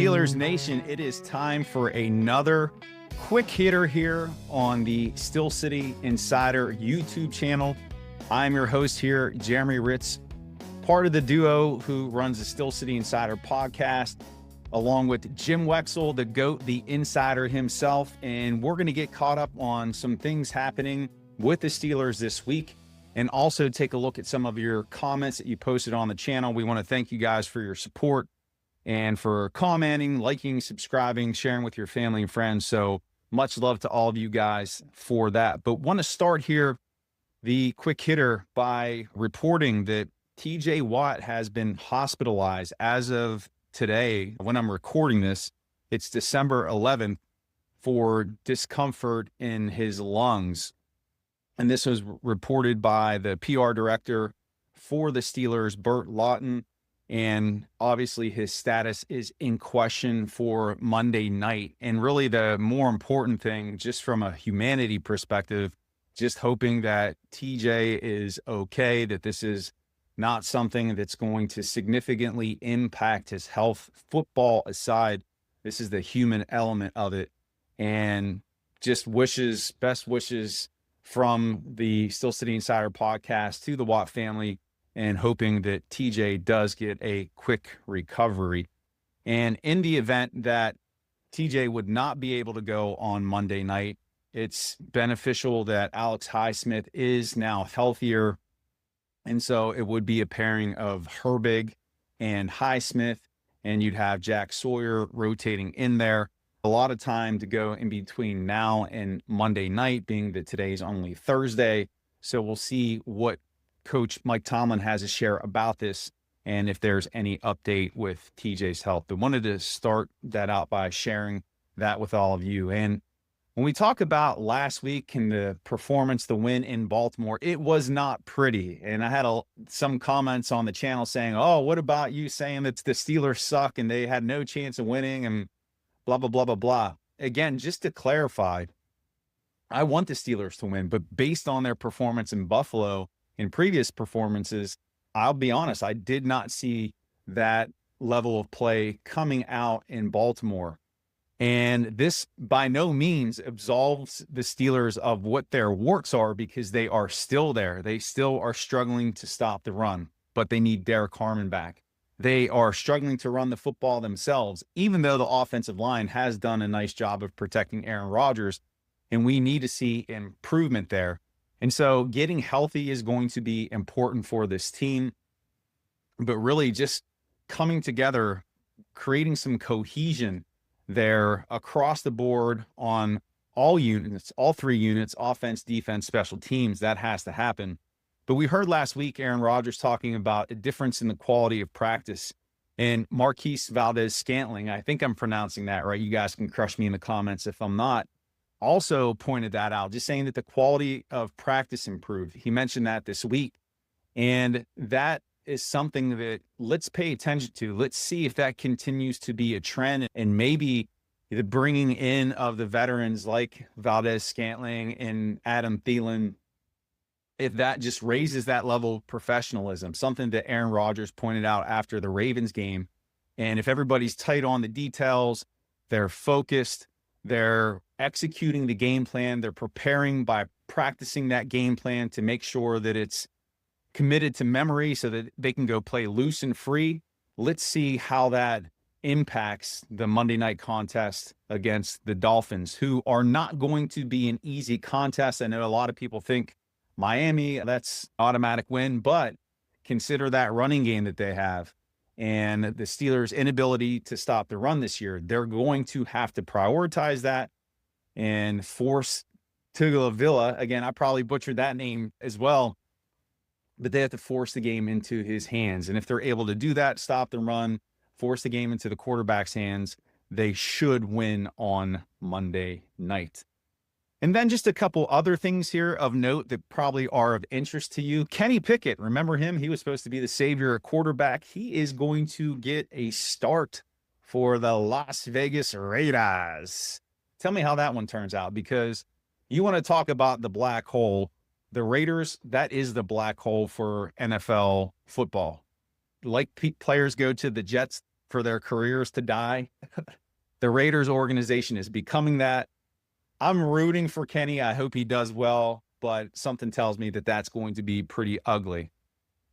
Steelers Nation, it is time for another quick hitter here on the Steel City Insider YouTube channel. I'm your host here, Jeremy Ritz, part of the duo who runs the Steel City Insider podcast, along with Jim Wexell, the GOAT, the insider himself. And we're going to get caught up on some things happening with the Steelers this week, and also take a look at some of your comments that you posted on the channel. We want to thank you guys for your support and for commenting, liking, subscribing, sharing with your family and friends. So much love to all of you guys for that. But want to start here, the quick hitter, by reporting that TJ Watt has been hospitalized as of today. When I'm recording this, it's December 11th, for discomfort in his lungs. And this was reported by the PR director for the Steelers, Burt Lawton. And obviously his status is in question for Monday night. And really the more important thing, just from a humanity perspective, just hoping that TJ is okay, that this is not something that's going to significantly impact his health. Football aside, this is the human element of it. And just best wishes from the Steel City Insider podcast to the Watt family, and hoping that TJ does get a quick recovery. And in the event that TJ would not be able to go on Monday night, it's beneficial that Alex Highsmith is now healthier. And so it would be a pairing of Herbig and Highsmith, and you'd have Jack Sawyer rotating in there. A lot of time to go in between now and Monday night, being that today's only Thursday. So we'll see what Coach Mike Tomlin has to share about this, and if there's any update with TJ's health. But wanted to start that out by sharing that with all of you. And when we talk about last week and the performance, the win in Baltimore, it was not pretty. And I had some comments on the channel saying, oh, what about you saying that the Steelers suck and they had no chance of winning and blah, blah, blah, blah, blah. Again, just to clarify, I want the Steelers to win, but based on their performance in Buffalo, in previous performances, I'll be honest, I did not see that level of play coming out in Baltimore. And this by no means absolves the Steelers of what their warts are, because they are still there. They still are struggling to stop the run, but they need Derek Harmon back. They are struggling to run the football themselves, even though the offensive line has done a nice job of protecting Aaron Rodgers, and we need to see improvement there. And so getting healthy is going to be important for this team, but really just coming together, creating some cohesion there across the board on all units, all three units, offense, defense, special teams. That has to happen. But we heard last week Aaron Rodgers talking about a difference in the quality of practice. And Marquise Valdez-Scantling, I think I'm pronouncing that right. You guys can crush me in the comments if I'm not, also pointed that out, just saying that the quality of practice improved. He mentioned that this week. And that is something that let's pay attention to. Let's see if that continues to be a trend, and maybe the bringing in of the veterans like Valdez-Scantling and Adam Thielen, if that just raises that level of professionalism, something that Aaron Rodgers pointed out after the Ravens game. And if everybody's tight on the details, they're focused, they're executing the game plan, they're preparing by practicing that game plan to make sure that it's committed to memory so that they can go play loose and free. Let's see how that impacts the Monday night contest against the Dolphins, who are not going to be an easy contest. I know a lot of people think Miami, that's automatic win, but consider that running game that they have and the Steelers' inability to stop the run this year. They're going to have to prioritize that and force Tagovailoa. Again, I probably butchered that name as well, but they have to force the game into his hands. And if they're able to do that, stop the run, force the game into the quarterback's hands, they should win on Monday night. And then just a couple other things here of note that probably are of interest to you. Kenny Pickett, remember him? He was supposed to be the savior at quarterback. He is going to get a start for the Las Vegas Raiders. Tell me how that one turns out, because you want to talk about the black hole. The Raiders, that is the black hole for NFL football. Like players go to the Jets for their careers to die. The Raiders organization is becoming that. I'm rooting for Kenny. I hope he does well, but something tells me that that's going to be pretty ugly.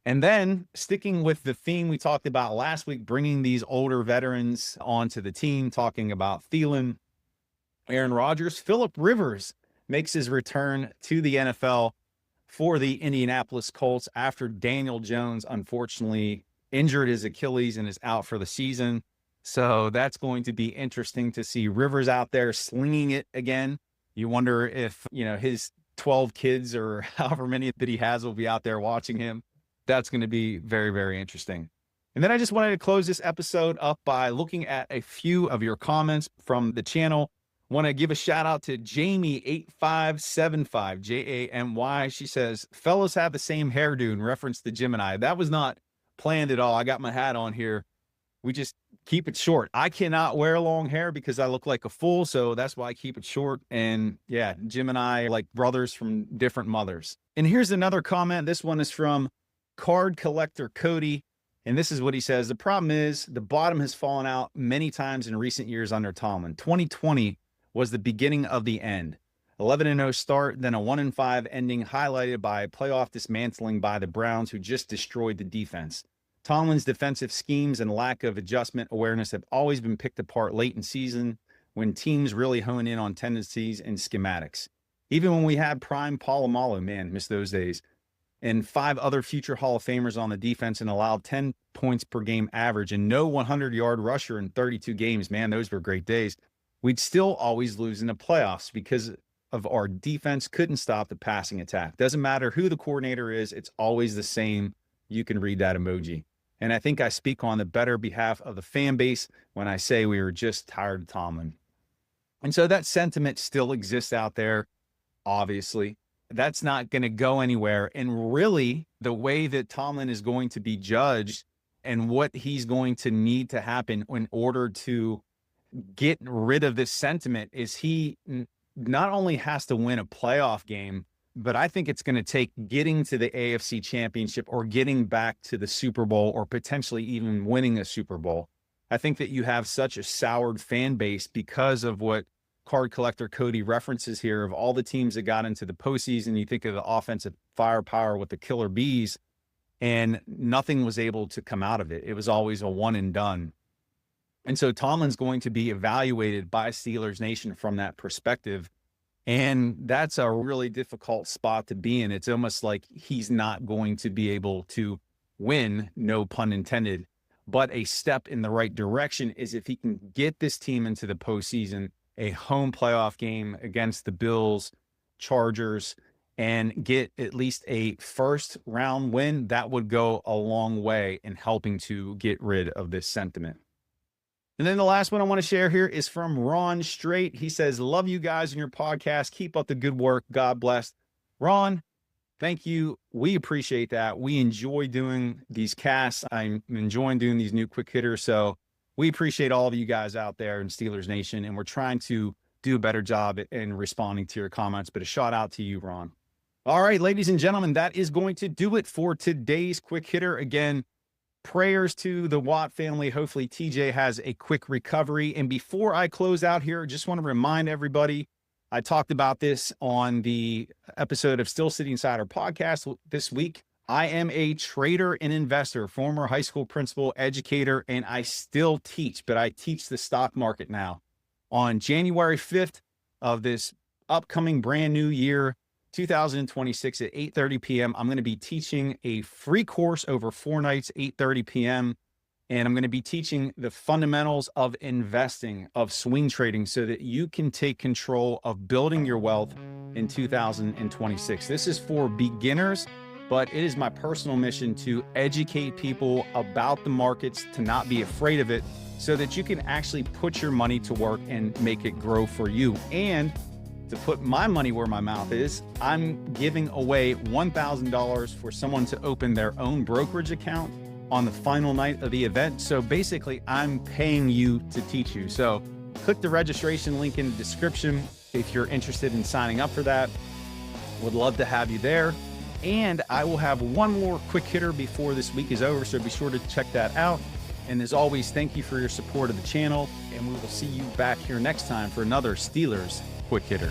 And then sticking with the theme we talked about last week, bringing these older veterans onto the team, talking about Thielen, Aaron Rodgers, Phillip Rivers makes his return to the NFL for the Indianapolis Colts after Daniel Jones unfortunately injured his Achilles and is out for the season. So that's going to be interesting to see Rivers out there slinging it again. You wonder if, his 12 kids or however many that he has will be out there watching him. That's going to be very, very interesting. And then I just wanted to close this episode up by looking at a few of your comments from the channel. Want to give a shout out to Jamie8575, Jamy. She says, fellas have the same hairdo in reference to Gemini. That was not planned at all. I got my hat on here. We just keep it short. I cannot wear long hair because I look like a fool. So that's why I keep it short. And yeah, Gemini like brothers from different mothers. And here's another comment. This one is from Card Collector Cody. And this is what he says. The problem is the bottom has fallen out many times in recent years under Tomlin. 2020 was the beginning of the end. 11-0 start, then a 1-5 ending highlighted by playoff dismantling by the Browns, who just destroyed the defense. Tomlin's defensive schemes and lack of adjustment awareness have always been picked apart late in season when teams really hone in on tendencies and schematics. Even when we had prime Polamalu, man, miss those days, and 5 other future Hall of Famers on the defense and allowed 10 points per game average and no 100-yard rusher in 32 games, man, those were great days. We'd still always lose in the playoffs because of our defense couldn't stop the passing attack. Doesn't matter who the coordinator is, it's always the same. You can read that emoji. And I think I speak on the better behalf of the fan base when I say we were just tired of Tomlin. And so that sentiment still exists out there, obviously. That's not going to go anywhere. And really, the way that Tomlin is going to be judged and what he's going to need to happen in order to get rid of this sentiment is he not only has to win a playoff game, but I think it's going to take getting to the AFC Championship or getting back to the Super Bowl or potentially even winning a Super Bowl. I think that you have such a soured fan base because of what Card Collector Cody references here of all the teams that got into the postseason. You think of the offensive firepower with the killer bees, and nothing was able to come out of it. It was always a one and done. And so Tomlin's going to be evaluated by Steelers Nation from that perspective. And that's a really difficult spot to be in. It's almost like he's not going to be able to win, no pun intended, but a step in the right direction is if he can get this team into the postseason, a home playoff game against the Bills, Chargers, and get at least a first round win. That would go a long way in helping to get rid of this sentiment. And then the last one I want to share here is from Ron Straight. He says, love you guys in your podcast. Keep up the good work. God bless. Ron, thank you. We appreciate that. We enjoy doing these casts. I'm enjoying doing these new quick hitters. So we appreciate all of you guys out there in Steelers Nation, and we're trying to do a better job in responding to your comments, but a shout out to you, Ron. All right, ladies and gentlemen, that is going to do it for today's quick hitter. Again, prayers to the Watt family. Hopefully TJ has a quick recovery. And before I close out here, just want to remind everybody, I talked about this on the episode of Still City Insider podcast this week. I am a trader and investor, former high school principal, educator, and I still teach, but I teach the stock market now. On January 5th of this upcoming brand new year, 2026 at 8:30 p.m., I'm going to be teaching a free course over 4 nights, 8:30 p.m. And I'm going to be teaching the fundamentals of investing, of swing trading, so that you can take control of building your wealth in 2026. This is for beginners, but it is my personal mission to educate people about the markets, to not be afraid of it, so that you can actually put your money to work and make it grow for you. And to put my money where my mouth is, I'm giving away $1,000 for someone to open their own brokerage account on the final night of the event. So basically, I'm paying you to teach you. So click the registration link in the description if you're interested in signing up for that. Would love to have you there. And I will have one more quick hitter before this week is over, so be sure to check that out. And as always, thank you for your support of the channel, and we will see you back here next time for another Steelers Quick Hitter.